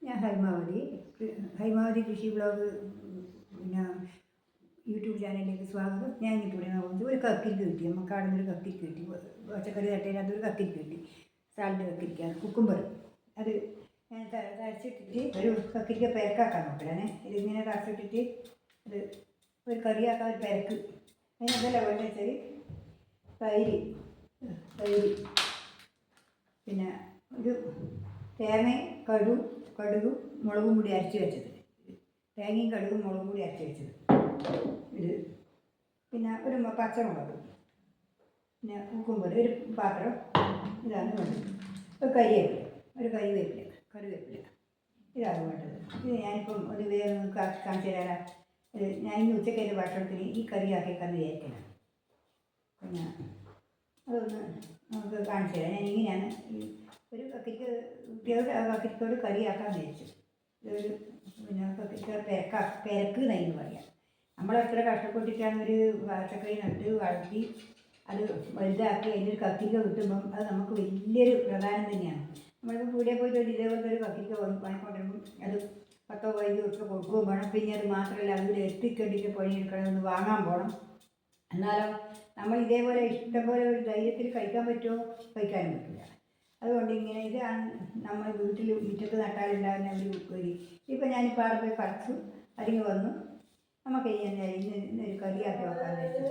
ഞാൻ ഹൈമാവതി കൃഷി ബ്ലോഗ് പിന്നെ യൂട്യൂബ് ചാനലിലേക്ക് സ്വാഗതം. ഞാൻ ഇന്നിപ്പോൾ പോകുന്നത് ഒരു കക്കിരിക്ക് കിട്ടി, നമുക്ക് അവിടെ നിന്നൊരു കക്കിരിക്ക് കിട്ടി, പച്ചക്കറി തട്ടേനകത്ത് ഒരു കക്കിരിക്ക് കിട്ടി, സാലഡ് കക്കിരിക്കാണ്, കുക്കുംബർ. അത് ഞാൻ തരച്ചിട്ടിട്ട് ഒരു കക്കിരിക്ക പെരക്കാക്കാൻ നോക്കലാണ്. ഇതിങ്ങനെ തരച്ചിട്ടിട്ട് അത് ഒരു കറിയാക്കാൻ ഒരു പെരക്ക്. അതിനെന്തല്ല വേണ്ടത് വെച്ചാൽ തൈര്, പിന്നെ ഒരു തേങ്ങയും കടുകും മുളകും കൂടി അരച്ച് വെച്ചത്, തേങ്ങയും കടുകും മുളകും കൂടി അരച്ച് വെച്ചത് ഇത്, പിന്നെ ഒരു പച്ചമുളക്, പിന്നെ കുക്കുംബർ, ഒരു പാത്രം, ഇതാണ് വേണ്ടത്. ഒരു കറിവേപ്പില ഇതാണ് വേണ്ടത്. ഇത് ഞാനിപ്പം ഒരു വേഗം കാണിച്ചു തരാം. ഞാൻ ഇന്ന് ഉച്ചക്കത്തെ ഭക്ഷണത്തിന് ഈ കറിയാക്കിയേക്കാന്ന് വിചാരിക്കണം. പിന്നെ അതൊന്ന് നമുക്ക് കാണിച്ചു തരാം. ഞാൻ ഇങ്ങനെയാണ് ഒരു കക്കിരിക്കോട് കറിയാക്കാൻ വിചാരിച്ചു. ഇതൊരു പിന്നെ പെരക്ക് എന്ന് പറയാം. നമ്മളെത്ര കഷ്ടപ്പെട്ടിട്ടാണ് ഒരു പച്ചക്കറി നട്ട് വളർത്തി അത് വലുതാക്കി അതിൻ്റെ ഒരു കക്കിരിക്ക കിട്ടുമ്പം അത് നമുക്ക് വലിയൊരു പ്രധാനം തന്നെയാണ്. നമ്മളിപ്പോൾ കൂടെ പോയിട്ട് ഇതേപോലത്തെ ഒരു കക്കിരിക്ക വാങ്ങിക്കൊണ്ടിരുമ്പോൾ അത് 10-15 ദിവസം കൊടുക്കുകയും വേണം. പിന്നെ അത് മാത്രമല്ല അതിൽ എത്തിക്കണ്ടിട്ട് പണിയെടുക്കണമെന്ന് വാങ്ങാൻ പോകണം. എന്നാലും നമ്മൾ ഇതേപോലെ ഇഷ്ടംപോലെ ഒരു ധൈര്യത്തിൽ കഴിക്കാൻ പറ്റുമോ? കഴിക്കാനും പറ്റില്ല. അതുകൊണ്ട് ഇങ്ങനെ ഇതാണ് നമ്മൾ വീട്ടിൽ മുറ്റത്ത് നട്ടാലുണ്ടാകുന്ന ഒരു ഉപ്പേരി. ഇപ്പം ഞാനിപ്പോൾ അവിടെ പോയി പറിച്ചു അരിഞ്ഞ് വന്നു. നമുക്ക് ഇന്നൊരു കറിയാക്കി നോക്കാമെന്ന് വെച്ചാൽ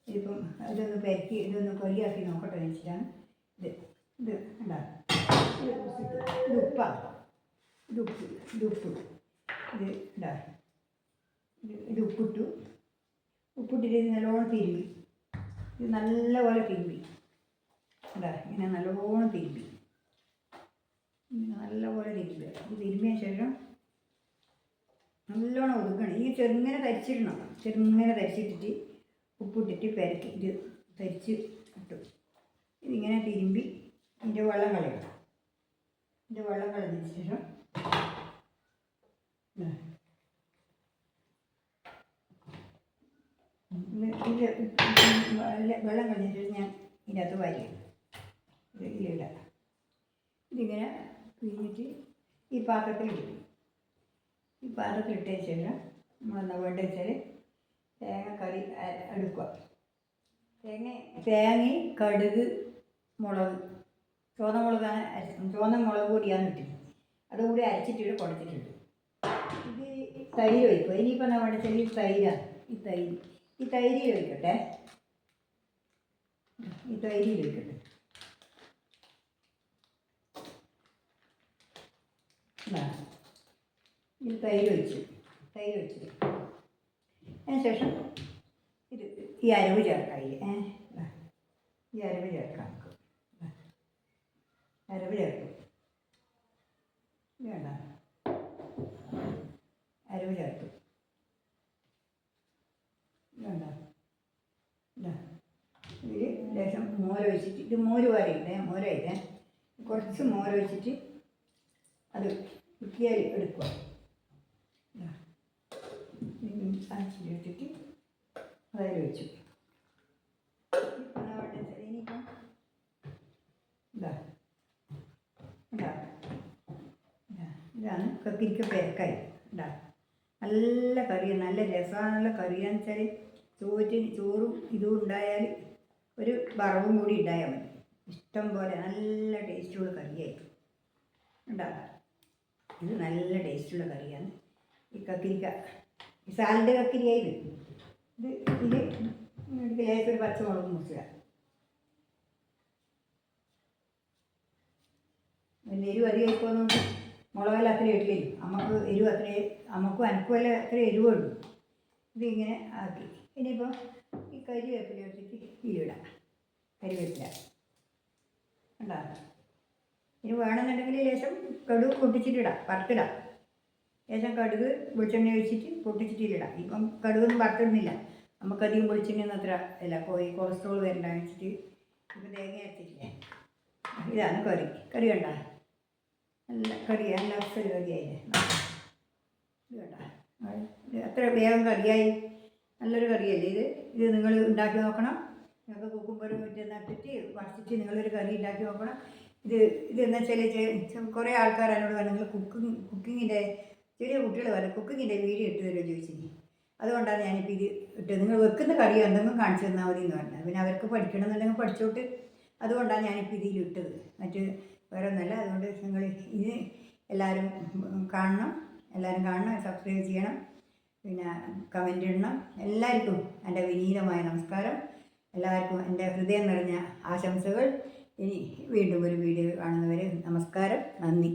ഇതിപ്പം ഇതൊന്ന് കറിയാക്കി നോക്കട്ടെ എന്ന് വെച്ചിട്ടാണ് ഇത് ഉണ്ടാകും. ഇത് ഉപ്പാണ്, ഇത് ഉപ്പ് ഉണ്ടാകും. ഇത് ഉപ്പിട്ടിട്ട് ഇത് നല്ലോണം തിരുമ്പി, ഇത് നല്ലപോലെ തിരുമ്പി ഇങ്ങനെ നല്ലോണം തിരുമ്പി ഇത് തിരുമ്പിയ ശേഷം നല്ലോണം ഒതുക്കണം. ഈ ചെറുങ്ങനെ തരിച്ചിട്ടിട്ട് ഉപ്പിട്ടിട്ട് പെരക്കി ഇത് തരിച്ച് ഇട്ടു. ഇതിങ്ങനെ തിരുമ്പി ഇതിൻ്റെ വെള്ളം കളയണം. കളഞ്ഞതിന് ശേഷം വെള്ളം കളഞ്ഞ ശേഷം ഞാൻ ഇതിൻ്റെ അകത്ത് വാരിയിടും. ഇതിലിടാം. ഇതിങ്ങനെ പിഴിഞ്ഞിട്ട് ഈ പാത്രത്തിലിടും. ഇട്ടതിന് ശേഷം നമ്മളെന്താ വേണ്ടത് വെച്ചാൽ കറി എടുക്കുക. തേങ്ങയും കടുക് മുളക്, ചുവന്ന മുളക് പൊടിയാണ് ഇട്ടത്, അതുകൂടി അരച്ചിട്ട് കുടച്ചിട്ടുണ്ട്. ഇത് തൈര് ഒഴിക്കുക. ഇനിയിപ്പോൾ എന്താ വേണ്ടത് വെച്ചാൽ ഈ തൈരാണ്. ഈ തൈരിൽ ഒഴിക്കട്ടെ. ഇത് തൈര് ഒഴിച്ചു. അതിനുശേഷം ഇത് ഈ അരവ് ചേർക്കാം. ഈ അരവ് ചേർക്കാം. നമുക്ക് അരവ് ചേർക്കും. വേണ്ട, അരവ് ചേർത്തു. വേണ്ട, ഇതിൽ ലേശം മോരൊഴിച്ചിട്ട്, ഇത് മോരായിട്ടേ കുറച്ച് മോരൊഴിച്ചിട്ട് അത് കുത്തിയാൽ എടുക്കുക. എടുത്തിട്ട് അതിൽ വെച്ചു. ഇനിയിപ്പം ഇതാണ് കക്കിരിക്ക പെരക്കായി. നല്ല കറിയാണ്, നല്ല രസമാണുള്ള കറിയാന്ന് വെച്ചാൽ ചോറും ഇതും ഉണ്ടായാൽ ഒരു വറവും കൂടി ഉണ്ടായാൽ മതി. ഇഷ്ടം പോലെ നല്ല ടേസ്റ്റുള്ള കറിയായി ഉണ്ടാകും. ഇത് നല്ല ടേസ്റ്റുള്ള കറിയാണ് ഈ കക്കിരിക്ക. ഈ സാലഡ് കക്കിരിയായി ഇതിലേക്ക് ഒരു പച്ചമുളക് മുറിക്കുക. എരിവ് അധികം ആയിപ്പോന്നുകൊണ്ട് മുളകെല്ലാം അത്ര ഇട്ടില്ല. നമുക്കും അനക്കുമല്ല അത്ര എരിവുള്ളൂ. ഇതിങ്ങനെ ആക്കി ഇനിയിപ്പോൾ ഈ കരിവേപ്പില എടുത്തിട്ട് ഇതിലിടാം. കരിവേപ്പില ഉണ്ടാകും. ഇനി വേണമെന്നുണ്ടെങ്കിൽ ലേശം കടുക് പൊട്ടിച്ചിട്ടിടാം, വറുത്തിടാം. ലേശം കടുക് വെളിച്ചെണ്ണ ഒഴിച്ചിട്ട് പൊട്ടിച്ചിട്ടിടാം. ഇപ്പം കടുകൊന്നും വറുത്തിടുന്നില്ല, നമുക്കധികം വെളിച്ചെണ്ണയൊന്നും അത്ര അല്ല, കൊളസ്ട്രോൾ വരണ്ടാന്ന് വെച്ചിട്ട് ഇപ്പം തേങ്ങ അരച്ചിട്ടില്ലേ. ഇതാണ് കറി കണ്ട, നല്ല കറിയാണ്, നല്ല അഫ്സൽ കറിയായില്ലേ. ഇത് കണ്ട, അത്ര വേഗം കറിയായി. നല്ലൊരു കറിയല്ലേ ഇത് നിങ്ങൾ ഉണ്ടാക്കി നോക്കണം. നിങ്ങൾക്ക് കുക്കുംബർ നട്ടിട്ട് വറുത്തിട്ട് നിങ്ങളൊരു കറി ഉണ്ടാക്കി നോക്കണം. ഇത് ഇതെന്ന് വെച്ചാൽ കുറേ ആൾക്കാർ എന്നോട് പറഞ്ഞു നിങ്ങൾ കുക്കിങ്ങിൻ്റെ ചെറിയ കുട്ടികൾ പറഞ്ഞു കുക്കിങ്ങിൻ്റെ വീഡിയോ ഇട്ട് തരുമോ ചോദിച്ചിനി. അതുകൊണ്ടാണ് ഞാനിപ്പോൾ ഇത് ഇട്ടത്. നിങ്ങൾ വെക്കുന്ന കറി എന്തെങ്കിലും കാണിച്ചു തന്നാൽ മതി എന്ന് പറഞ്ഞത്. പിന്നെ അവർക്ക് പഠിക്കണമെന്നുണ്ടെങ്കിൽ പഠിച്ചോട്ട്. അതുകൊണ്ടാണ് ഞാനിപ്പോൾ ഇതിൽ ഇട്ടത്, മറ്റ് വേറെ ഒന്നുമല്ല. അതുകൊണ്ട് നിങ്ങൾ ഇത് എല്ലാവരും കാണണം, സബ്സ്ക്രൈബ് ചെയ്യണം, പിന്നെ കമൻ്റ് ഇടണം. എല്ലാവർക്കും എൻ്റെ വിനീതമായ നമസ്കാരം, എല്ലാവർക്കും എൻ്റെ ഹൃദയം നിറഞ്ഞ ആശംസകൾ. ഇനി വീണ്ടും ഒരു വീഡിയോ കാണുന്നവരെ നമസ്കാരം, നന്ദി.